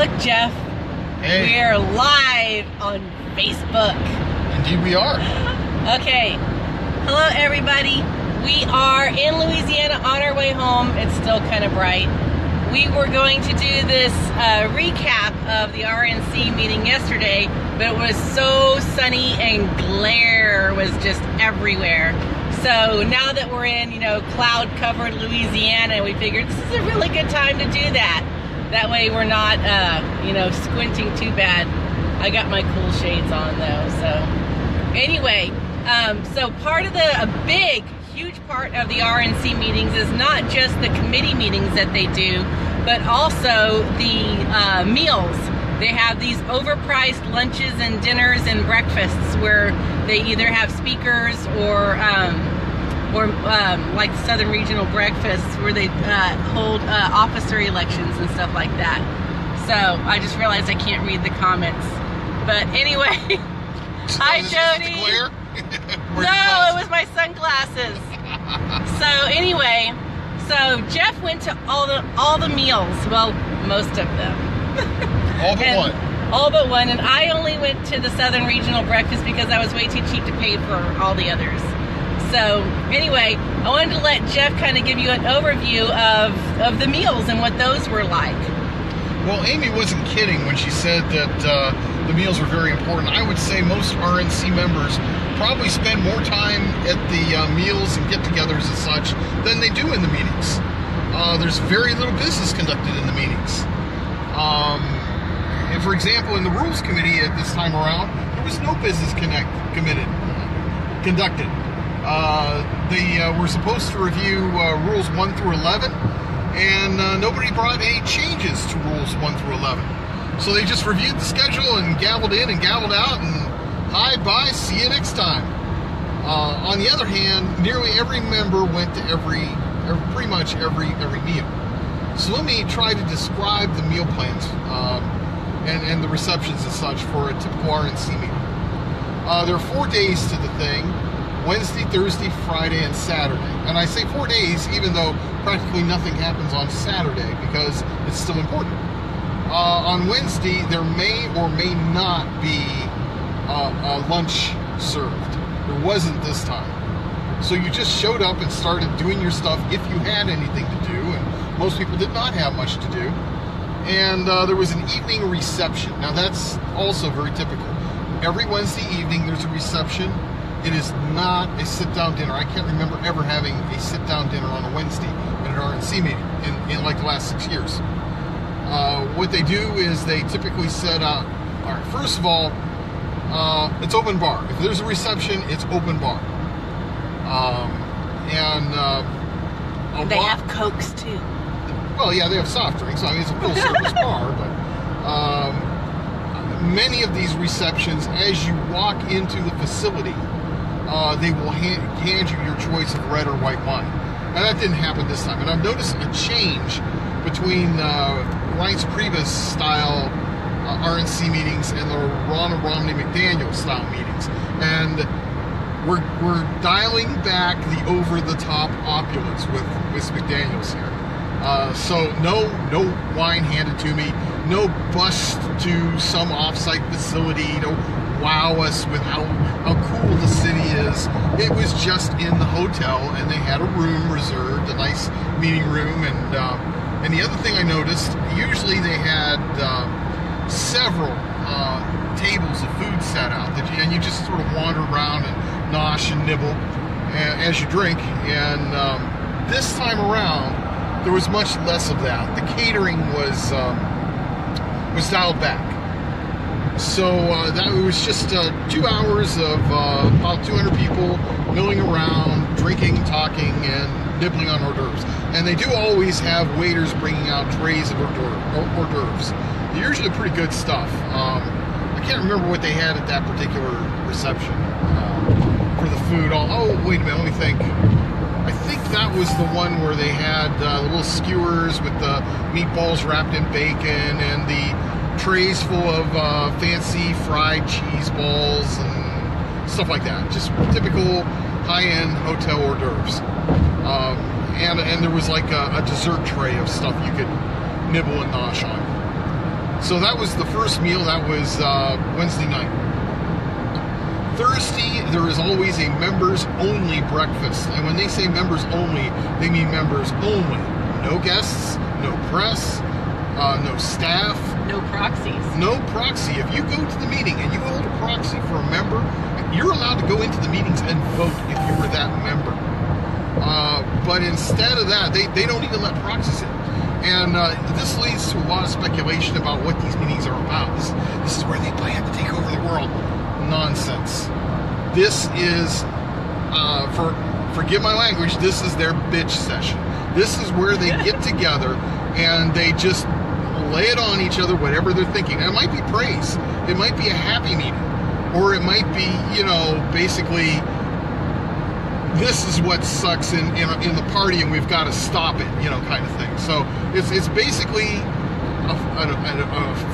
Look, Jeff. Hey. We're live on Facebook. Indeed we are. Okay. Hello, everybody. We are in Louisiana on our way home. It's still kind of bright. We were going to do this recap of the RNC meeting yesterday, but it was so sunny and glare was just everywhere. So now that we're in, cloud-covered Louisiana, we figured this is a really good time to do that. That way we're not, squinting too bad. I got my cool shades on though. So anyway, so part of a big, huge part of the RNC meetings is not just the committee meetings that they do, but also the meals. They have these overpriced lunches and dinners and breakfasts where they either have speakers or like Southern Regional breakfasts where they hold officer elections and stuff like that. So I just realized I can't read the comments. But anyway, hi Jody. No, it was my sunglasses. So anyway, so Jeff went to all the meals. Well, most of them. All but one. All but one, and I only went to the Southern Regional breakfast because I was way too cheap to pay for all the others. So anyway, I wanted to let Jeff kind of give you an overview of the meals and what those were like. Well, Amy wasn't kidding when she said that the meals were very important. I would say most RNC members probably spend more time at the meals and get-togethers and such than they do in the meetings. There's very little business conducted in the meetings. And for example, in the Rules Committee at this time around, there was no business conducted. They were supposed to review Rules 1 through 11, and nobody brought any changes to Rules 1 through 11. So they just reviewed the schedule and gavelled in and gavelled out, and hi, bye, see you next time. On the other hand, nearly every member went to pretty much every meal. So let me try to describe the meal plans and the receptions and such for a typical RNC meeting. There are 4 days to the thing: Wednesday, Thursday, Friday, and Saturday. And I say 4 days even though practically nothing happens on Saturday because it's still important. On Wednesday, there may or may not be a lunch served. There wasn't this time. So you just showed up and started doing your stuff if you had anything to do, and most people did not have much to do. And there was an evening reception. Now that's also very typical. Every Wednesday evening there's a reception. It is not a sit-down dinner. I can't remember ever having a sit-down dinner on a Wednesday at an RNC meeting in like the last 6 years. What they do is they typically set up, all right, first of all, it's open bar. If there's a reception, it's open bar. They have Cokes too. Well, yeah, they have soft drinks. I mean, it's a full-service bar, but many of these receptions, as you walk into the facility, they will hand you your choice of red or white wine. And that didn't happen this time. And I've noticed a change between Reince Priebus style RNC meetings and the Ron Romney McDaniel style meetings. And we're dialing back the over-the-top opulence with McDaniels here. So no wine handed to me, no bus to some off-site facility to wow us with how cool the city is. It was just in the hotel, and they had a room reserved, a nice meeting room. And the other thing I noticed, usually they had several tables of food set out, and you just sort of wander around and nosh and nibble as you drink. And this time around, there was much less of that. The catering was dialed back. So it was just 2 hours of about 200 people milling around, drinking, talking, and nibbling on hors d'oeuvres. And they do always have waiters bringing out trays of hors d'oeuvres. They're usually pretty good stuff. I can't remember what they had at that particular reception for the food. Oh, wait a minute, let me think. I think that was the one where they had the little skewers with the meatballs wrapped in bacon and the trays full of fancy fried cheese balls and stuff like that. Just typical high-end hotel hors d'oeuvres. And there was like a dessert tray of stuff you could nibble and nosh on. So that was the first meal. That was Wednesday night. Thursday, there is always a members-only breakfast. And when they say members-only, they mean members only. No guests, no press, no staff. No proxies. No proxy. If you go to the meeting and you hold a proxy for a member, you're allowed to go into the meetings and vote if you were that member. But instead of that, they don't even let proxies in. And this leads to a lot of speculation about what these meetings are about. This is where they plan to take over the world. Nonsense. This is, forgive my language, this is their bitch session. This is where they get together and they just lay it on each other, whatever they're thinking. And it might be praise. It might be a happy meeting. Or it might be, basically, this is what sucks in the party and we've got to stop it, kind of thing. So it's basically a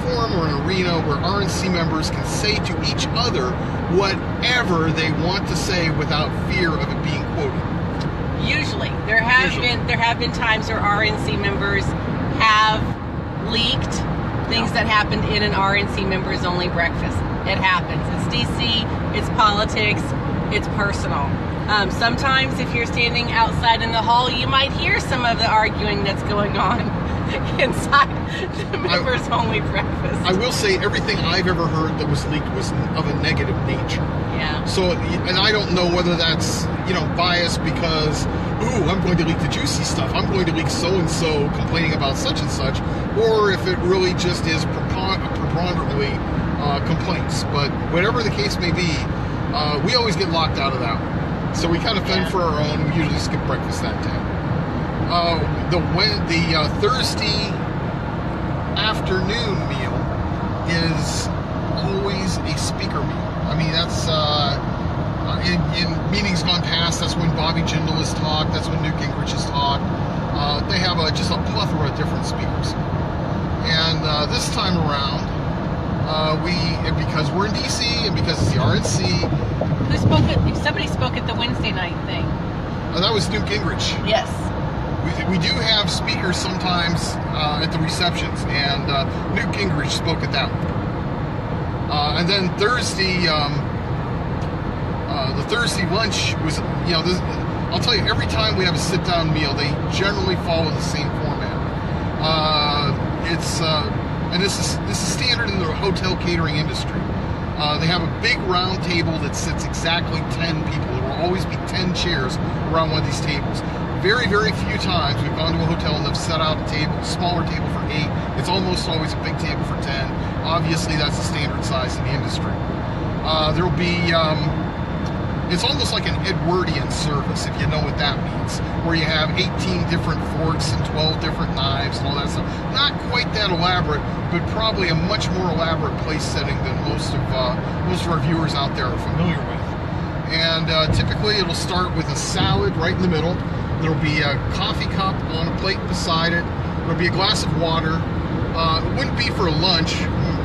forum or an arena where RNC members can say to each other whatever they want to say without fear of it being quoted. Usually, there have been times where RNC members have leaked things that happened in an RNC members only breakfast. It happens. It's DC. It's politics. It's personal. Sometimes, if you're standing outside in the hall, you might hear some of the arguing that's going on inside the members-only breakfast. I will say everything I've ever heard that was leaked was of a negative nature. Yeah. So, and I don't know whether that's, biased because, I'm going to leak the juicy stuff. I'm going to leak so-and-so complaining about such and such, or if it really just is preponderantly complaints. But whatever the case may be, we always get locked out of that one. So we kind of fend for our own. We usually skip breakfast that day. The Thursday afternoon meal is always a speaker meal. I mean, that's in meetings gone past. That's when Bobby Jindal has talked. That's when Newt Gingrich has talked. They have just a plethora of different speakers. And this time around, because we're in DC and because it's the RNC. Who spoke somebody spoke at the Wednesday night thing. That was Newt Gingrich. Yes. We do have speakers sometimes at the receptions, and Newt Gingrich spoke at that one. And then Thursday, the Thursday lunch was, I'll tell you, every time we have a sit-down meal, they generally follow the same format. And this is standard in the hotel catering industry. They have a big round table that sits exactly 10 people. There will always be 10 chairs around one of these tables. Very, very few times we've gone to a hotel and they've set out a table, a smaller table for 8. It's almost always a big table for 10. Obviously, that's the standard size in the industry. There'll be, it's almost like an Edwardian service, if you know what that means, where you have 18 different forks and 12 different knives and all that stuff. Not quite that elaborate, but probably a much more elaborate place setting than most of our viewers out there are familiar with. And typically it'll start with a salad right in the middle. There'll be a coffee cup on a plate beside it. There'll be a glass of water. It wouldn't be for lunch.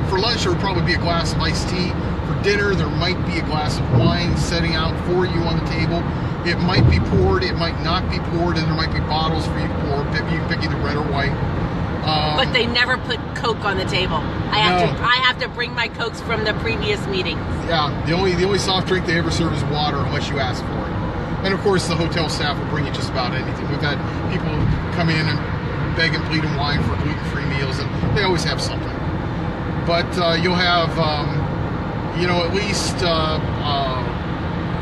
For lunch, there would probably be a glass of iced tea. For dinner, there might be a glass of wine setting out for you on the table. It might be poured, it might not be poured, and there might be bottles for you to pour. You can pick either red or white. But they never put Coke on the table. I have to bring my Cokes from the previous meetings. Yeah, the only soft drink they ever serve is water unless you ask for it. And of course, the hotel staff will bring you just about anything. We've had people come in and beg and plead and whine for gluten-free meals, and they always have something. But you'll have, at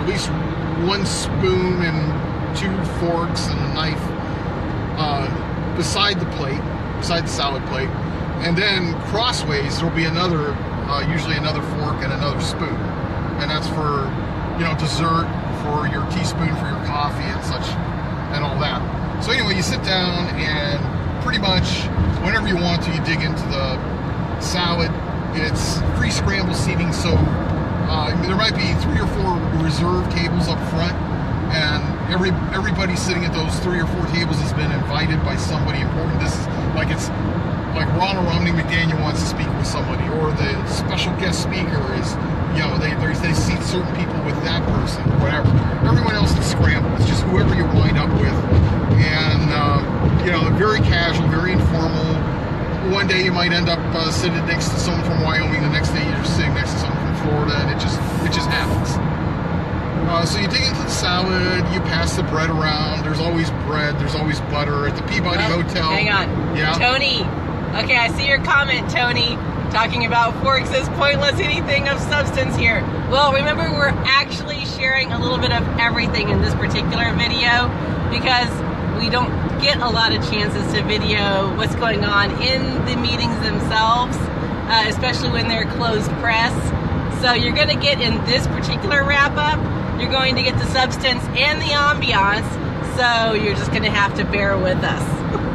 least one spoon and 2 forks and a knife beside the salad plate. And then crossways, there'll be usually another fork and another spoon. And that's for, dessert, for your teaspoon, for your coffee and such, and all that. So anyway, you sit down and pretty much whenever you want to, you dig into the salad. It's free scramble seating, so there might be 3 or 4 reserved tables up front, and everybody sitting at those 3 or 4 tables has been invited by somebody important. It's like Ronald Romney McDaniel wants to speak with somebody, or the special guest speaker is, they seat certain people with that person, or whatever. Everyone else is scrambled. It's just whoever you wind up with, and very casual, very informal. one day you might end up sitting next to someone from Wyoming. The next day you're sitting next to someone from Florida, and it just happens. So you dig into the salad, you pass the bread around. There's always bread, there's always butter at the Peabody Hotel. Hang on. Yeah. Tony. Okay, I see your comment, Tony, talking about forks as pointless, anything of substance here. Well, remember, we're actually sharing a little bit of everything in this particular video because we don't get a lot of chances to video what's going on in the meetings themselves, especially when they're closed press. So you're going to get in this particular wrap-up, you're going to get the substance and the ambiance, so you're just going to have to bear with us.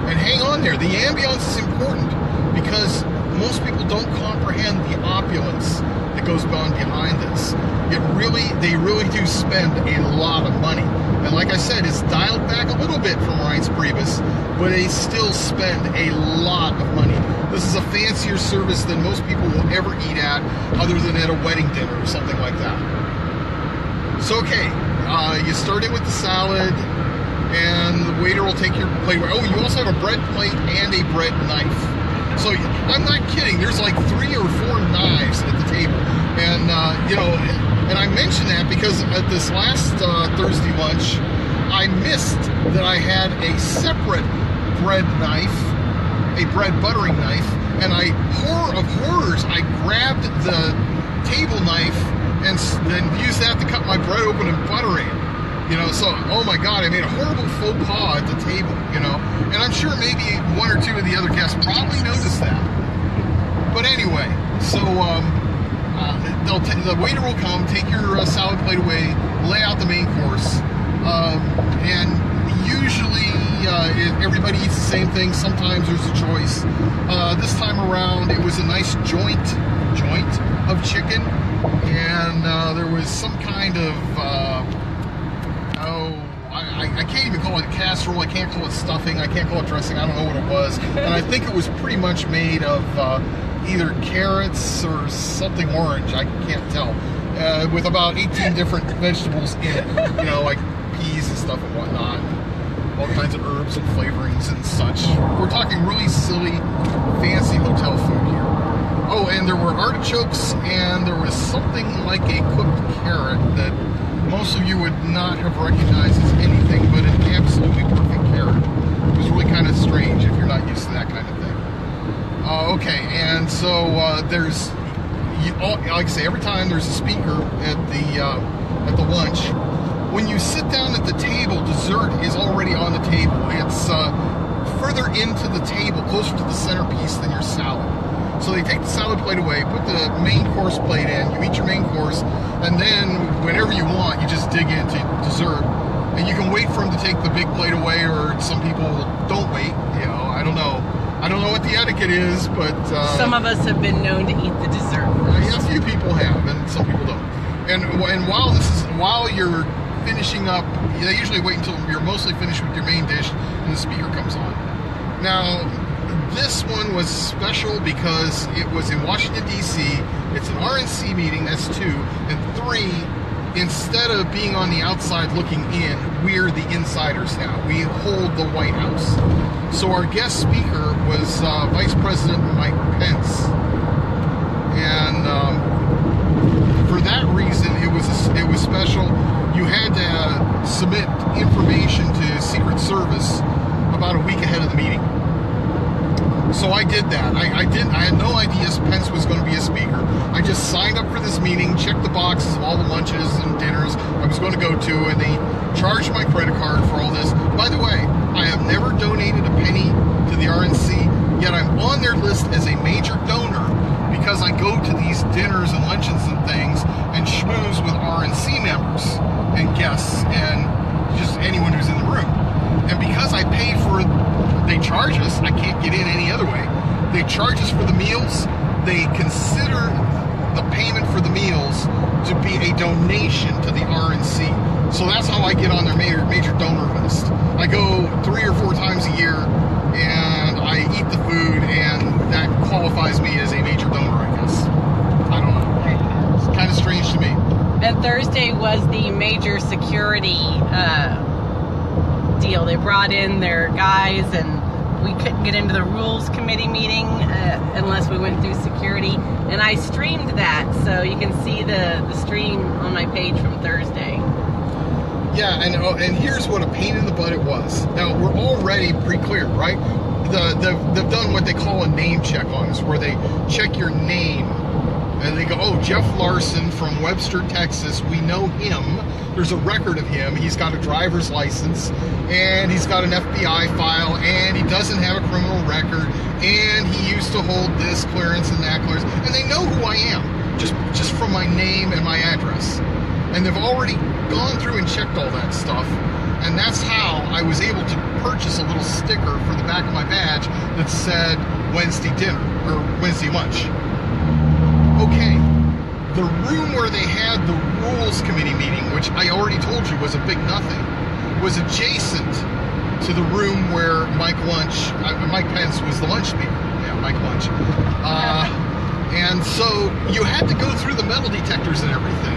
And hang on there, the ambiance is important because most people don't comprehend the opulence that goes on behind this. They really do spend a lot of money. And like I said, it's dialed back a little bit from Reince Priebus, but they still spend a lot of money. This is a fancier service than most people will ever eat at, other than at a wedding dinner or something like that. So, okay, you start in with the salad, and the waiter will take your plate away. Oh, you also have a bread plate and a bread knife. So, I'm not kidding, there's like 3 or 4 knives at the table. And, and I mention that because at this last Thursday lunch, I missed that I had a separate bread knife, a bread buttering knife, and horror of horrors, I grabbed the table knife and then used that to cut my bread open and butter it. So, oh my God, I made a horrible faux pas at the table, and I'm sure maybe 1 or 2 of the other guests probably noticed that. But anyway, so the waiter will come, take your salad plate away, lay out the main course, and usually everybody eats the same thing. Sometimes there's a choice. This time around, it was a nice joint of chicken, and there was some kind of I can't even call it casserole. I can't call it stuffing. I can't call it dressing. I don't know what it was. And I think it was pretty much made of either carrots or something orange. I can't tell. With about 18 different vegetables in it. Like peas and stuff and whatnot. All kinds of herbs and flavorings and such. We're talking really silly, fancy hotel food here. Oh, and there were artichokes, and there was something like a cooked carrot that most of you would not have recognized as anything but an absolutely perfect carrot. It was really kind of strange if you're not used to that kind of thing. Okay, and so there's, like I say, every time there's a speaker at the lunch. When you sit down at the table, dessert is already on the table. It's further into the table, closer to the centerpiece than your salad. So they take the salad plate away, put the main course plate in, you eat your main course, and then whenever you want, you just dig into dessert. And you can wait for them to take the big plate away, or some people don't wait. I don't know. I don't know what the etiquette is, but some of us have been known to eat the dessert first. Yeah, a few people have, and some people don't. And while you're finishing up, they usually wait until you're mostly finished with your main dish, and the speaker comes on. Now, this one was special because it was in Washington, D.C. It's an RNC meeting, that's 2. And 3, instead of being on the outside looking in, we're the insiders now. We hold the White House. So our guest speaker was Vice President Mike Pence. And for that reason, it was special. You had to submit information to Secret Service about a week ahead of the meeting. So I did that. I had no idea Pence was going to be a speaker. I just signed up for this meeting, checked the boxes of all the lunches and dinners I was going to go to, and they charged my credit card for all this. By the way, I have never donated a penny to the RNC, yet I'm on their list as a major donor because I go to these dinners and luncheons and things and schmooze with RNC members and guests and just anyone who's in the room. And because I pay for it, they charge us. I can't get in any other way. They charge us for the meals. They consider the payment for the meals to be a donation to the RNC. So that's how I get on their major donor list. I go 3 or 4 times a year, and I eat the food, and that qualifies me as a major donor, I guess. I don't know. It's kind of strange to me. And Thursday was the major security deal. They brought in their guys and we couldn't get into the rules committee meeting unless we went through security, and I streamed that, so you can see the stream on my page from Thursday. Yeah, and here's what a pain in the butt it was. Now, we're already pre-cleared, right? They've done what they call a name check on us, where they check your name, and they go, oh, Jeff Larson from Webster, Texas, we know him. There's a record of him. He's got a driver's license, and he's got an FBI file, and he doesn't have a criminal record, and he used to hold this clearance and that clearance, and they know who I am, just from my name and my address. And they've already gone through and checked all that stuff, and that's how I was able to purchase a little sticker for the back of my badge that said Wednesday dinner, or Wednesday lunch. Okay, the room where they had the rules committee meeting, which I already told you was a big nothing, was adjacent to the room where Mike Pence was the lunch speaker. Yeah, Mike Lunch. And so you had to go through the metal detectors and everything,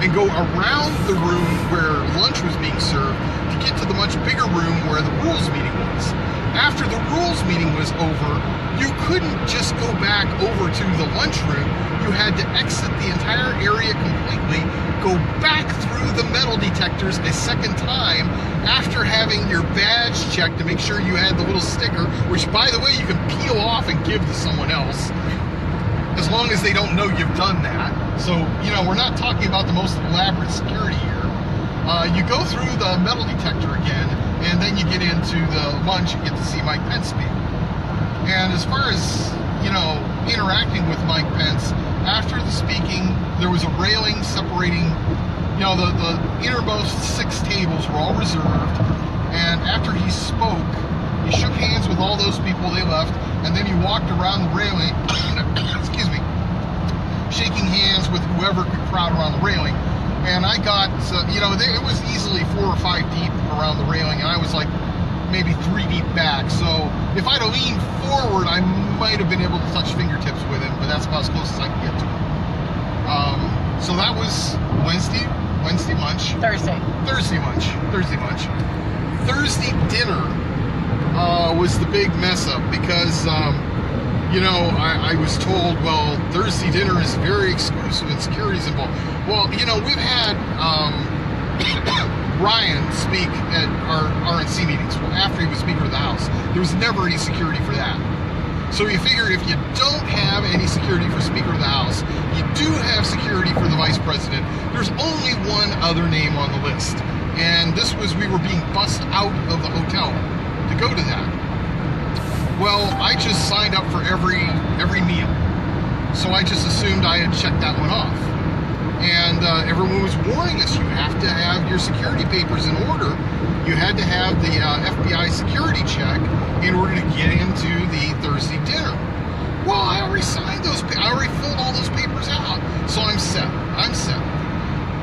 and go around the room where lunch was being served to get to the much bigger room where the rules meeting was. After the rules meeting was over, you couldn't just go back over to the lunchroom. You had to exit the entire area completely, go back through the metal detectors a second time after having your badge checked to make sure you had the little sticker, which, by the way, you can peel off and give to someone else, as long as they don't know you've done that. So, you know, we're not talking about the most elaborate security here. You go through the metal detector again, and then you get into the lunch and get to see Mike Pence speak. And as far as, you know, interacting with Mike Pence, after the speaking, there was a railing separating, you know, the innermost 6 tables were all reserved. And after he spoke, he shook hands with all those people, they left, and then he walked around the railing, excuse me, shaking hands with whoever could crowd around the railing. And I got, you know, it was easily 4 or 5 deep around the railing, and I was like maybe 3 deep back. So if I'd have leaned forward, I might have been able to touch fingertips with him, but that's about as close as I could get to him. So that was Wednesday lunch. Thursday lunch. Thursday dinner was the big mess up because, you know, I was told, well, Thursday dinner is very exclusive and security's involved. Well, you know, we've had Ryan speak at our RNC meetings after he was Speaker of the House. There was never any security for that. So you figure if you don't have any security for Speaker of the House, you do have security for the Vice President. There's only one other name on the list. And this was, we were being bussed out of the hotel to go to that. Well, I just signed up for every meal. So I just assumed I had checked that one off. And everyone was warning us, you have to have your security papers in order. You had to have the FBI security check in order to get into the Thursday dinner. Well, I already signed those, I already filled all those papers out. So I'm set.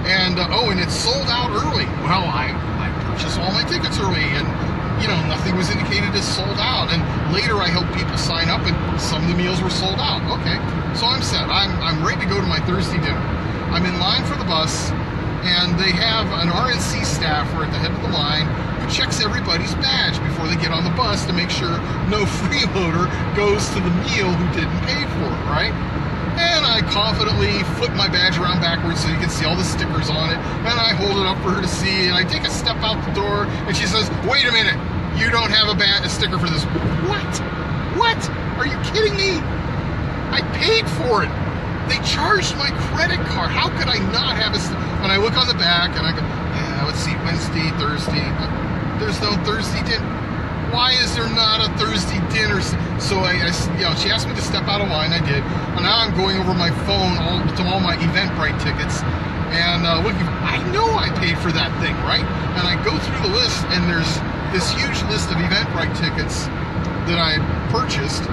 And, oh, and it's sold out early. Well, I purchased all my tickets early, and, you know, nothing was indicated as sold out. And later I helped people sign up, and some of the meals were sold out. Okay, so I'm set. I'm ready to go to my Thursday dinner. I'm in line for the bus, and they have an RNC staffer at the head of the line who checks everybody's badge before they get on the bus to make sure no freeloader goes to the meal who didn't pay for it, right? And I confidently flip my badge around backwards so you can see all the stickers on it, and I hold it up for her to see, and I take a step out the door, and she says, wait a minute, you don't have a sticker for this. What? Are you kidding me? I paid for it. They charged my credit card. How could I not have a... And I look on the back, and I go, yeah, let's see, Wednesday, Thursday. There's no Thursday dinner. Why is there not a Thursday dinner? So you know, she asked me to step out of line. I did. And now I'm going over my phone to all my Eventbrite tickets. And looking, I know I paid for that thing, right? And I go through the list, and there's this huge list of Eventbrite tickets that I purchased.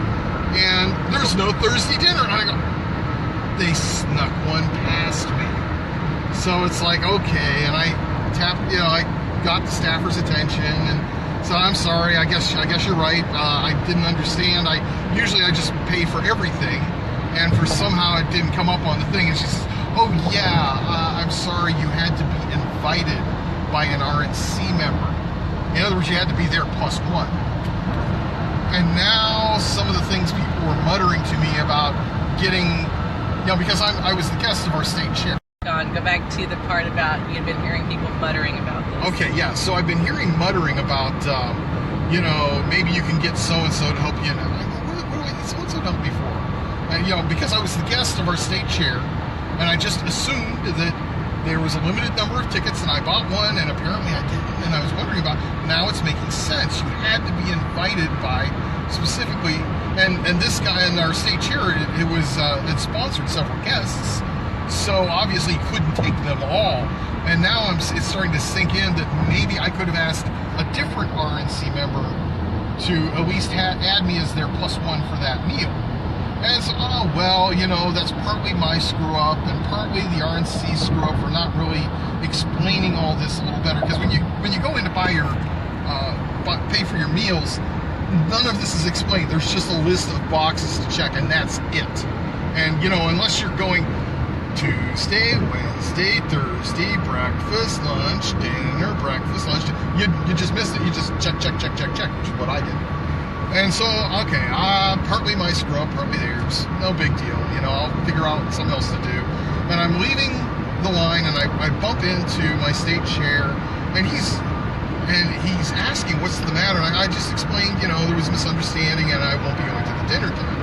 And there's no Thursday dinner. And I go... They snuck one past me. So it's like, okay, and I got the staffer's attention, and so I'm sorry, I guess you're right. I didn't understand. Usually I just pay for everything, and for somehow it didn't come up on the thing, and she says, oh yeah, I'm sorry, you had to be invited by an RNC member. In other words, you had to be there +1. And now some of the things people were muttering to me about getting, because I was the guest of our state chair. Go back to the part about you've been hearing people muttering about this. Okay, yeah. So I've been hearing muttering about, maybe you can get so-and-so to help you. And I go, what do I need so-and-so to help me for? And, because I was the guest of our state chair, and I just assumed that there was a limited number of tickets, and I bought one, and apparently I didn't. And I was wondering about, now it's making sense. You had to be invited by specifically, and this guy in our state chair, it sponsored several guests. So obviously couldn't take them all, and now it's starting to sink in that maybe I could have asked a different RNC member to at least add me as their +1 for that meal. And so, that's partly my screw up, and partly the RNC screw up for not really explaining all this a little better. Because when you go in to buy pay for your meals, none of this is explained. There's just a list of boxes to check, and that's it. And unless you're going Tuesday, Wednesday, Thursday, breakfast, lunch, dinner, breakfast, lunch, you just missed it. You just check, which is what I did. And so, okay, partly my screw up, partly theirs. No big deal. I'll figure out something else to do. And I'm leaving the line, and I bump into my state chair, and he's asking what's the matter. And I just explained, there was a misunderstanding, and I won't be going to the dinner tonight.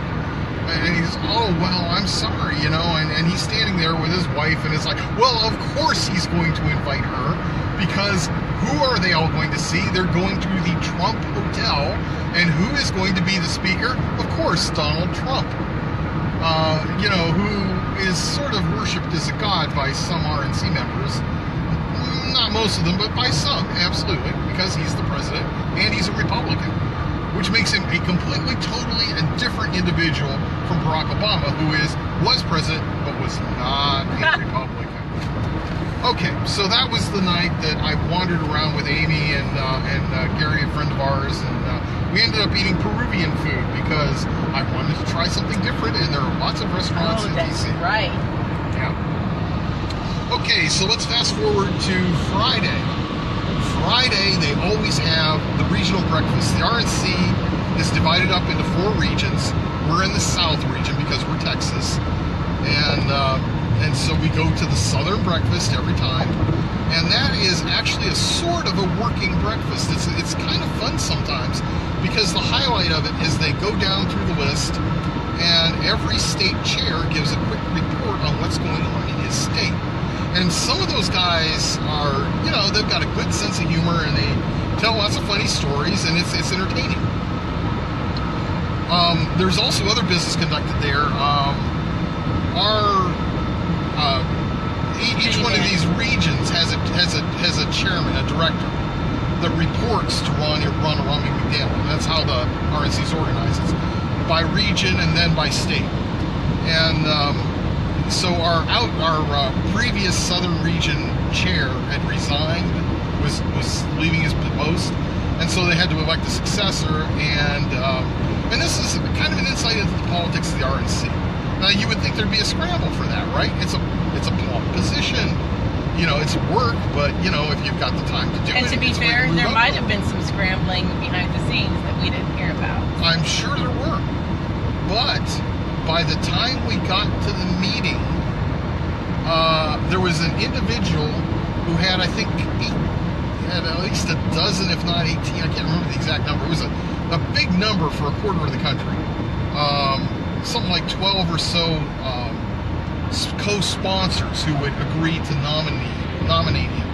And he's, oh, well, I'm sorry, and he's standing there with his wife, and it's like, well, of course he's going to invite her, because who are they all going to see? They're going to the Trump Hotel, and who is going to be the speaker? Of course, Donald Trump, who is sort of worshipped as a god by some RNC members. Not most of them, but by some, absolutely, because he's the president, and he's a Republican, which makes him a completely, totally, and different individual from Barack Obama, who was president, but was not a Republican. Okay, so that was the night that I wandered around with Amy and Gary, a friend of ours, and we ended up eating Peruvian food because I wanted to try something different, and there are lots of restaurants in that's DC. Right. Yeah. Okay, so let's fast forward to Friday. Friday, they always have the regional breakfast. The RNC is divided up into 4 regions. We're in the South region because we're Texas, and so we go to the Southern breakfast every time, and that is actually a sort of a working breakfast. It's kind of fun sometimes because the highlight of it is they go down through the list, and every state chair gives a quick report on what's going on in his state. And some of those guys are, they've got a good sense of humor, and they tell lots of funny stories, and it's entertaining. There's also other business conducted there. Each one of these regions has a chairman, a director, that reports to Ron McDaniel. And that's how the RNC is organized. It's by region and then by state. And so our previous Southern region chair had resigned, was leaving his post, and so they had to elect a successor. And this is kind of an insight into the politics of the RNC. Now you would think there'd be a scramble for that, right? It's a plump position. It's work, but if you've got the time to do it. And to be fair, there might have been some scrambling behind the scenes that we didn't hear about. I'm sure there were, but by the time we got to the meeting, there was an individual who had, I think, at least a dozen, if not 18. I can't remember the exact number. It was a big number for a quarter of the country. Something like 12 or so co-sponsors who would agree to nominate him.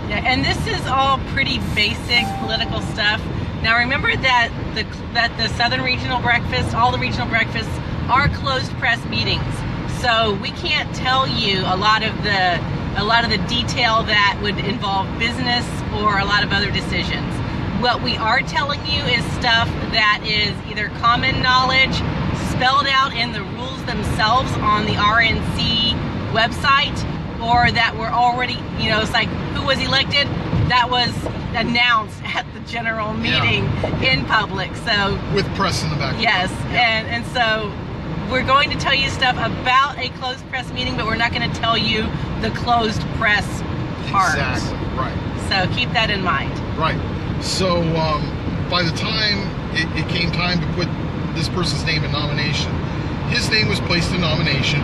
Yeah, and this is all pretty basic political stuff. Now remember that the Southern Regional Breakfast, all the regional breakfasts are closed press meetings. So we can't tell you a lot of the detail that would involve business or a lot of other decisions. What we are telling you is stuff that is either common knowledge, spelled out in the rules themselves on the RNC website, or that were already, it's like, who was elected? That was announced at the general meeting in public. So with press in the back. Yes, and so we're going to tell you stuff about a closed press meeting, but we're not going to tell you the closed press part. Exactly, right. So keep that in mind. Right. So by the time it came time to put this person's name in nomination. His name was placed in nomination.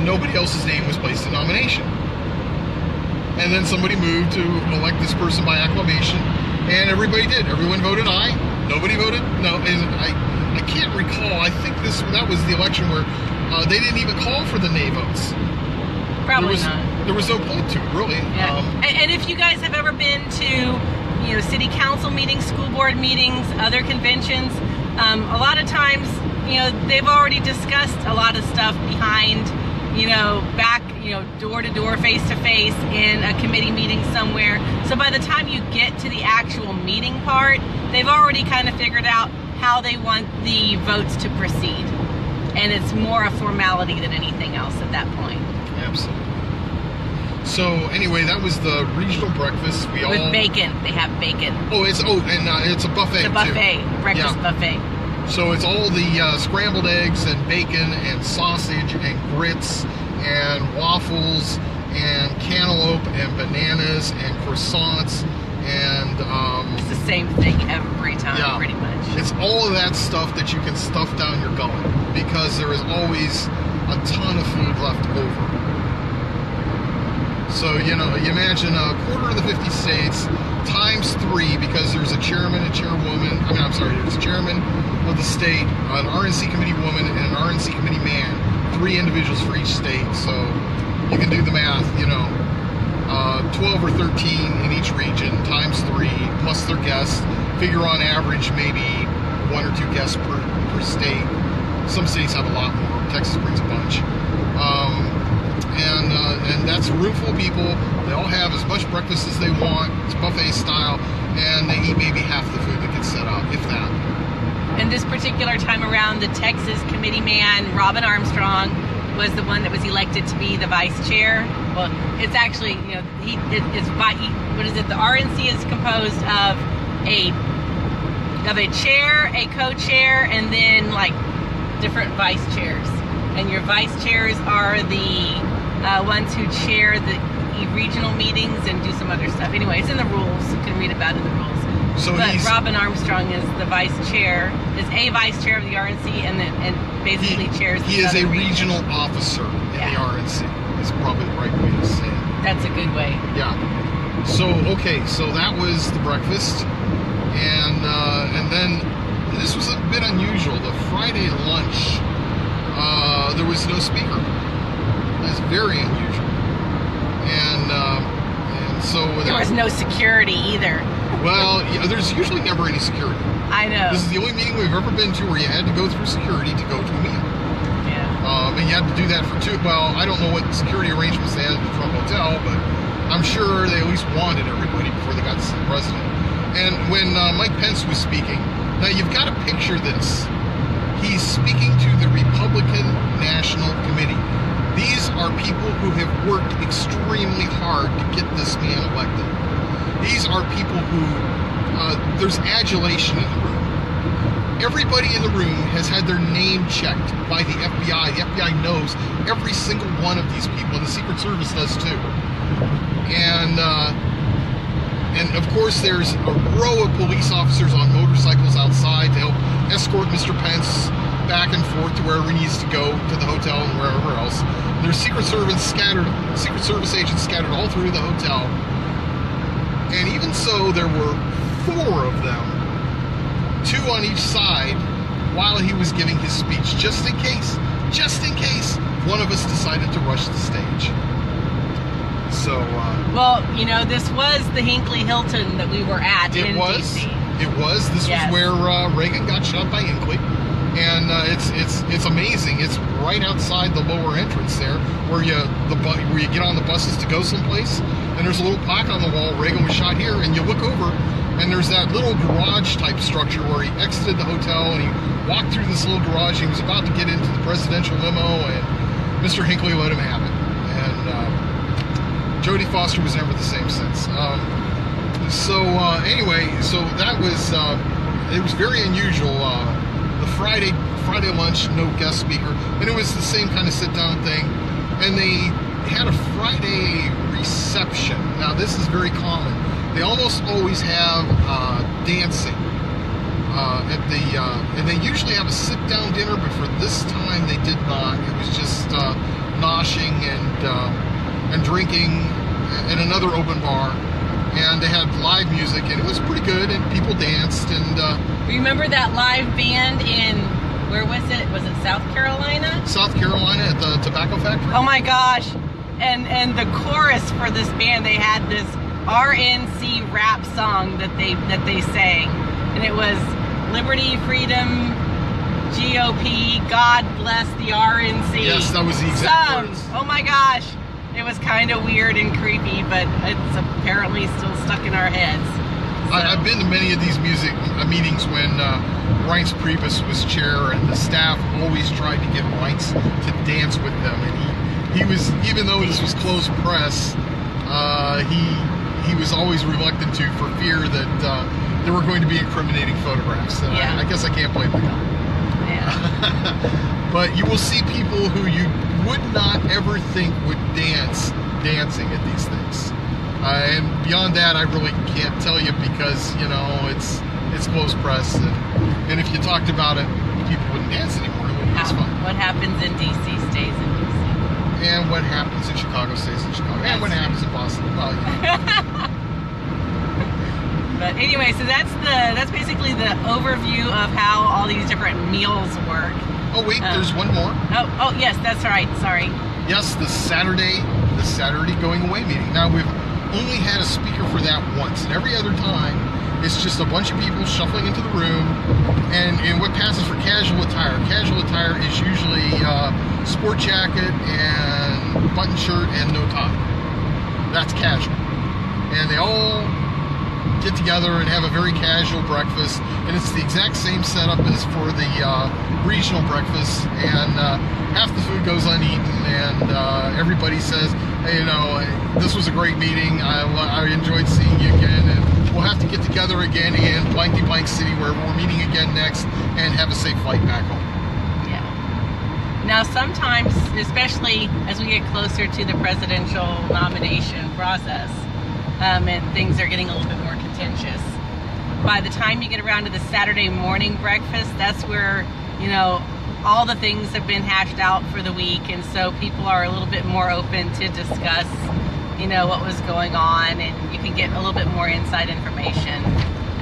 Nobody else's name was placed in nomination. And then somebody moved to elect this person by acclamation, and everybody did. Everyone voted aye. Nobody voted no. And I can't recall. I think that was the election where they didn't even call for the nay votes. Probably not. There was no point to it, really. Yeah. And if you guys have ever been to, city council meetings, school board meetings, other conventions, a lot of times, they've already discussed a lot of stuff behind, back, door to door, face to face in a committee meeting somewhere. So by the time you get to the actual meeting part, they've already kind of figured out how they want the votes to proceed. And it's more a formality than anything else at that point. Absolutely. So anyway, that was the regional breakfast. With bacon. They have bacon. It's a buffet. It's a buffet. Too. Breakfast buffet. So it's all the scrambled eggs and bacon and sausage and grits and waffles and cantaloupe and bananas and croissants and it's the same thing every time, pretty much. It's all of that stuff that you can stuff down your gullet because there is always a ton of food left over. So, you imagine a quarter of the 50 states times 3 because there's a chairman and chairwoman. There's a chairman of the state, an RNC committee woman, and an RNC committee man. 3 individuals for each state. So you can do the math, 12 or 13 in each region times 3 plus their guests. Figure on average maybe 1 or 2 guests per state. Some states have a lot more. Texas brings a bunch. And that's a room full of people. They all have as much breakfast as they want. It's buffet style, and they eat maybe half the food that gets set out, if that. And this particular time around, the Texas committee man, Robin Armstrong, was the one that was elected to be the vice chair. Well, it's actually, the RNC is composed of a chair, a co-chair, and then like different vice chairs. And your vice chairs are the ones who chair the regional meetings and do some other stuff. Anyway, it's in the rules. You can read about it in the rules. But Robin Armstrong is the vice chair, is a vice chair of the RNC, and basically chairs. He is a regional officer in the RNC. Is probably the right way to say it. That's a good way. Yeah. So that was the breakfast, and then this was a bit unusual. The Friday lunch, there was no speaker. That's very unusual, and so there was no security either. Well, there's usually never any security. I know. This is the only meeting we've ever been to where you had to go through security to go to a meeting. Yeah. And you had to do that for 2. Well, I don't know what security arrangements they had at the Trump Hotel, but I'm sure they at least wanted everybody before they got to see the president. And when Mike Pence was speaking, now you've got to picture this. He's speaking to the Republican National Committee. These are people who have worked extremely hard to get this man elected. These are people who, there's adulation in the room. Everybody in the room has had their name checked by the FBI. The FBI knows every single one of these people, and the Secret Service does too. And of course there's a row of police officers on motorcycles outside to help escort Mr. Pence back and forth to wherever he needs to go, to the hotel and wherever else. There's Secret Service agents scattered all through the hotel. And even so, there were 4 of them, 2 on each side, while he was giving his speech, just in case one of us decided to rush the stage. So, well, this was the Hinckley Hilton that we were at in D.C. It was. This was where Reagan got shot by Hinckley. And it's amazing. It's right outside the lower entrance there, where you get on the buses to go someplace. And there's a little plaque on the wall. Reagan was shot here. And you look over, and there's that little garage type structure where he exited the hotel and he walked through this little garage. And he was about to get into the presidential limo, and Mr. Hinckley let him have it. And Jodie Foster was never the same since. Anyway, that was it was very unusual. The Friday lunch, no guest speaker, and it was the same kind of sit-down thing. And they had a Friday reception. Now, this is very common. They almost always have dancing and they usually have a sit-down dinner, but for this time they did not. It was just noshing and drinking in another open bar, and they had live music, and it was pretty good, and people danced. And remember that live band in, where was it? Was it South Carolina? South Carolina at the Tobacco Factory. Oh my gosh! And the chorus for this band, they had this RNC rap song that they sang, and it was Liberty, Freedom, GOP, God bless the RNC. Yes, that was the exact words. Oh my gosh. It was kind of weird and creepy, but it's apparently still stuck in our heads. So. I've been to many of these music meetings when Reince Priebus was chair, and the staff always tried to get Reince to dance with them. And he was, even though this was closed press, he was always reluctant to, for fear that there were going to be incriminating photographs. And yeah. I guess I can't blame the guy. Yeah. But you will see people who you would not ever think would dancing at these things. And beyond that, I really can't tell you, because, you know, it's closed press, and if you talked about it, people wouldn't dance anymore. It wouldn't be as fun. What happens in D.C. stays in D.C. And what happens in Chicago stays in Chicago. And what happens in Boston, well, yeah. But anyway, so that's basically the overview of how all these different meals work. Oh wait, there's one more. Oh yes, that's right. Sorry. Yes, the Saturday going away meeting. Now, we've only had a speaker for that once, and every other time it's just a bunch of people shuffling into the room, and what passes for casual attire. Casual attire is usually sport jacket and button shirt and no tie. That's casual. And they all get together and have a very casual breakfast, and it's the exact same setup as for the regional breakfast, and half the food goes uneaten, and everybody says, hey, you know, this was a great meeting, I enjoyed seeing you again, and we'll have to get together again in blankety blank city where we're meeting again next, and have a safe flight back home. Yeah. Now sometimes, especially as we get closer to the presidential nomination process, and things are getting a little bit more contentious, by the time you get around to the Saturday morning breakfast, that's where, you know, all the things have been hashed out for the week, and so people are a little bit more open to discuss, you know, what was going on, and you can get a little bit more inside information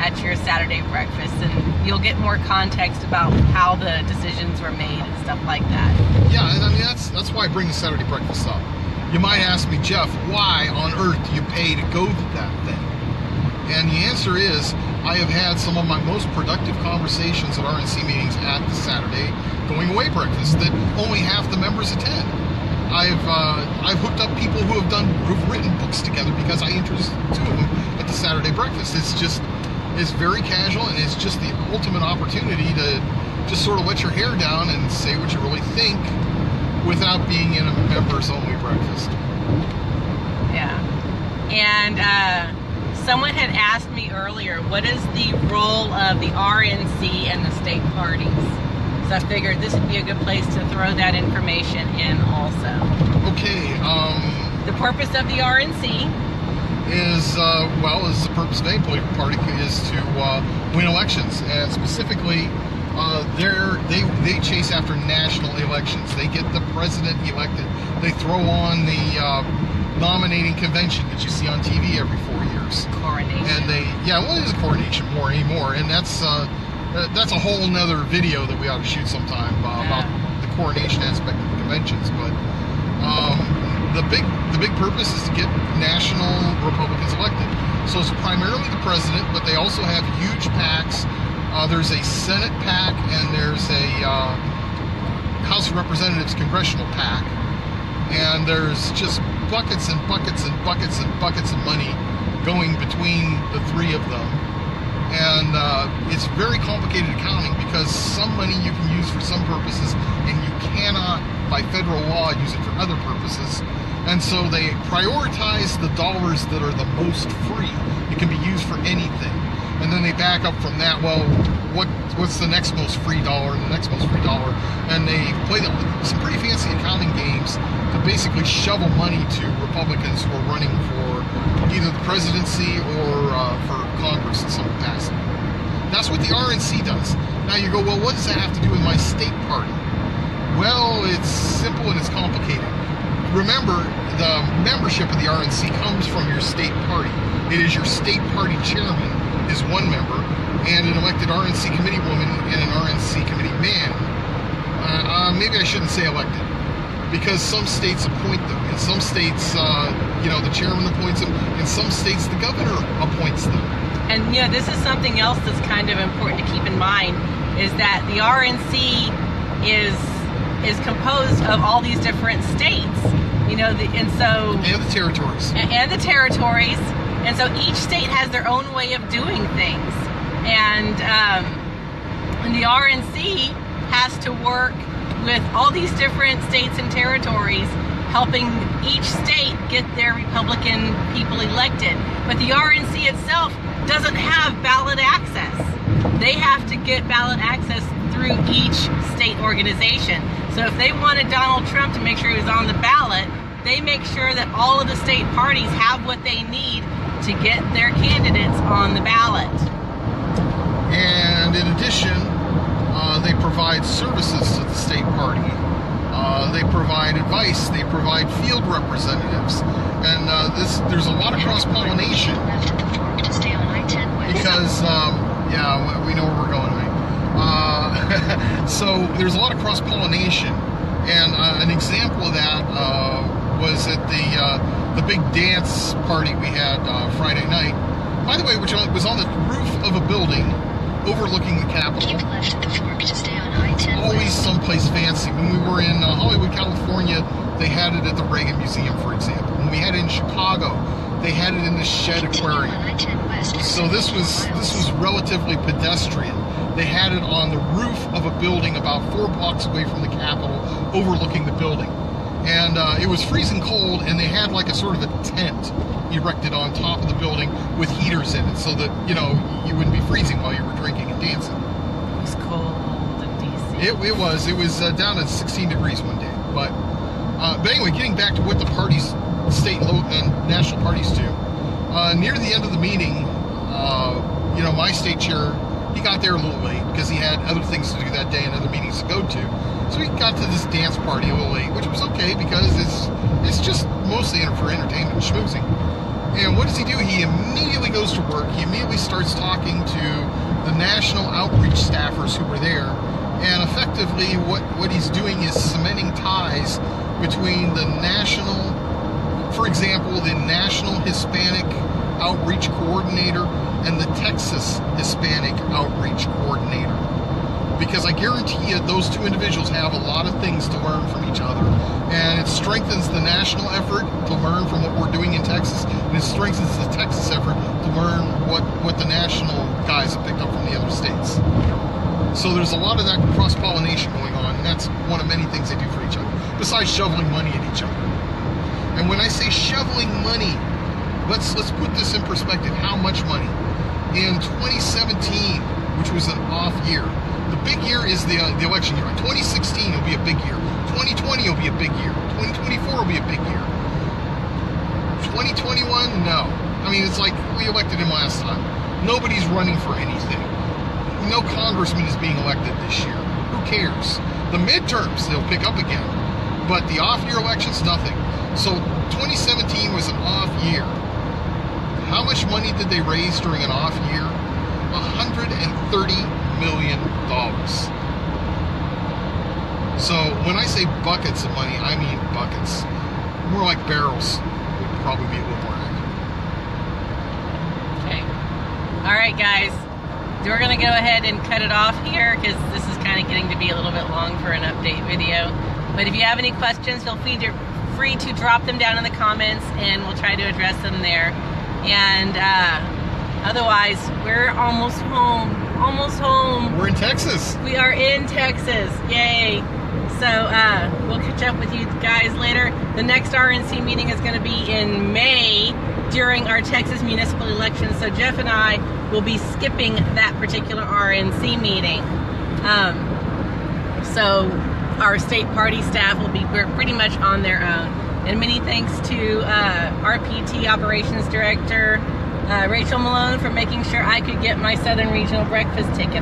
at your Saturday breakfast, and you'll get more context about how the decisions were made and stuff like that. Yeah, and I mean, that's why I bring the Saturday breakfast up. You might ask me, Jeff, why on earth do you pay to go to that thing? And the answer is, I have had some of my most productive conversations at RNC meetings at the Saturday going away breakfast that only half the members attend. I've hooked up people who've written books together because I introduced two of them at the Saturday breakfast. It's very casual, and it's just the ultimate opportunity to just sort of let your hair down and say what you really think, without being in a members-only breakfast. Yeah. And someone had asked me earlier, what is the role of the RNC and the state parties? So I figured this would be a good place to throw that information in also. Okay. The purpose of the RNC is the purpose of any political party is to win elections, and specifically, they chase after national elections. They get the president elected. They throw on the nominating convention that you see on TV every 4 years. Coronation. And it is a coronation more anymore, and that's a whole nother video that we ought to shoot sometime about the coronation aspect of the conventions. But the big purpose is to get national Republicans elected. So it's primarily the president, but they also have huge PACs. There's a Senate PAC, and there's a House of Representatives congressional PAC, and there's just buckets and buckets and buckets and buckets of money going between the three of them. And it's very complicated accounting, because some money you can use for some purposes, and you cannot, by federal law, use it for other purposes. And so they prioritize the dollars that are the most free. It can be used for anything. And then they back up from that, well, what's the next most free dollar, and the next most free dollar? And they play some pretty fancy accounting games to basically shovel money to Republicans who are running for either the presidency or for Congress in some capacity. That's what the RNC does. Now you go, well, what does that have to do with my state party? Well, it's simple and it's complicated. Remember, the membership of the RNC comes from your state party. It is your state party chairman is one member, and an elected RNC committee woman and an RNC committee man. Maybe I shouldn't say elected, because some states appoint them. In some states, the chairman appoints them. In some states, the governor appoints them. And this is something else that's kind of important to keep in mind, is that the RNC is composed of all these different states, and the territories. And the territories. And so each state has their own way of doing things. And the RNC has to work with all these different states and territories, helping each state get their Republican people elected. But the RNC itself doesn't have ballot access. They have to get ballot access through each state organization. So if they wanted Donald Trump to make sure he was on the ballot, they make sure that all of the state parties have what they need to get their candidates on the ballot. And in addition, they provide services to the state party. They provide advice. They provide field representatives. And there's a lot of cross-pollination. Because, we know where we're going, right? So there's a lot of cross-pollination. And an example of that was at the big dance party we had Friday night. By the way, which was on the roof of a building overlooking the Capitol. Always someplace fancy. When we were in Hollywood, California, they had it at the Reagan Museum, for example. When we had it in Chicago, they had it in the Shed Aquarium. So this was relatively pedestrian. They had it on the roof of a building about 4 blocks away from the Capitol, overlooking the building. And it was freezing cold, and they had like a sort of a tent erected on top of the building with heaters in it, so that you wouldn't be freezing while you were drinking and dancing. It was cold in DC. It was down at 16 degrees one day. But anyway, getting back to what the parties, state and national parties do. Near the end of the meeting, my state chair, he got there a little late because he had other things to do that day and other meetings to go to. So he got to this dance party a little late, which was okay because it's just mostly for entertainment and schmoozing. And what does he do? He immediately goes to work. He immediately starts talking to the national outreach staffers who were there. And effectively, what he's doing is cementing ties between the national, for example, the National Hispanic Outreach Coordinator and the Texas Hispanic Outreach Coordinator. Because I guarantee you those two individuals have a lot of things to learn from each other. And it strengthens the national effort to learn from what we're doing in Texas, and it strengthens the Texas effort to learn what the national guys have picked up from the other states. So there's a lot of that cross-pollination going on, and that's one of many things they do for each other, besides shoveling money at each other. And when I say shoveling money, let's put this in perspective. How much money? In 2017, which was an off year, the big year is the election year. 2016 will be a big year. 2020 will be a big year. 2024 will be a big year. 2021, no. I mean, it's like we elected him last time. Nobody's running for anything. No congressman is being elected this year. Who cares? The midterms, they'll pick up again. But the off-year elections, nothing. So 2017 was an off year. How much money did they raise during an off year? $130 million. So when I say buckets of money, I mean buckets. More like barrels would probably be a little more accurate. Okay. All right, guys. We're going to go ahead and cut it off here because this is kind of getting to be a little bit long for an update video. But if you have any questions, feel free to drop them down in the comments and we'll try to address them there. And otherwise, we're almost home. Almost home. We're in Texas. We are in Texas. Yay. So we'll catch up with you guys later. The next RNC meeting is going to be in May during our Texas municipal election. So Jeff and I will be skipping that particular RNC meeting. So our state party staff will be pretty much on their own. And many thanks to RPT Operations Director Rachel Malone for making sure I could get my Southern Regional breakfast ticket.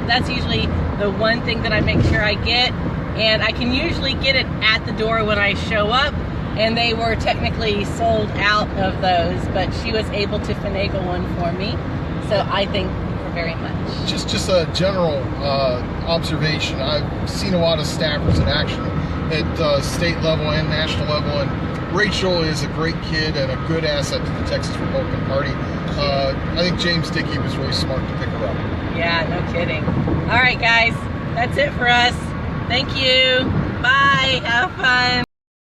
That's usually the one thing that I make sure I get, and I can usually get it at the door when I show up, and they were technically sold out of those, but she was able to finagle one for me, so I thank her very much. Just a general observation. I've seen a lot of staffers in action at state level and national level, and Rachel is a great kid and a good asset to the Texas Republican Party. I think James Dickey was really smart to pick her up. Yeah, no kidding. All right, guys, that's it for us. Thank you. Bye. Have fun.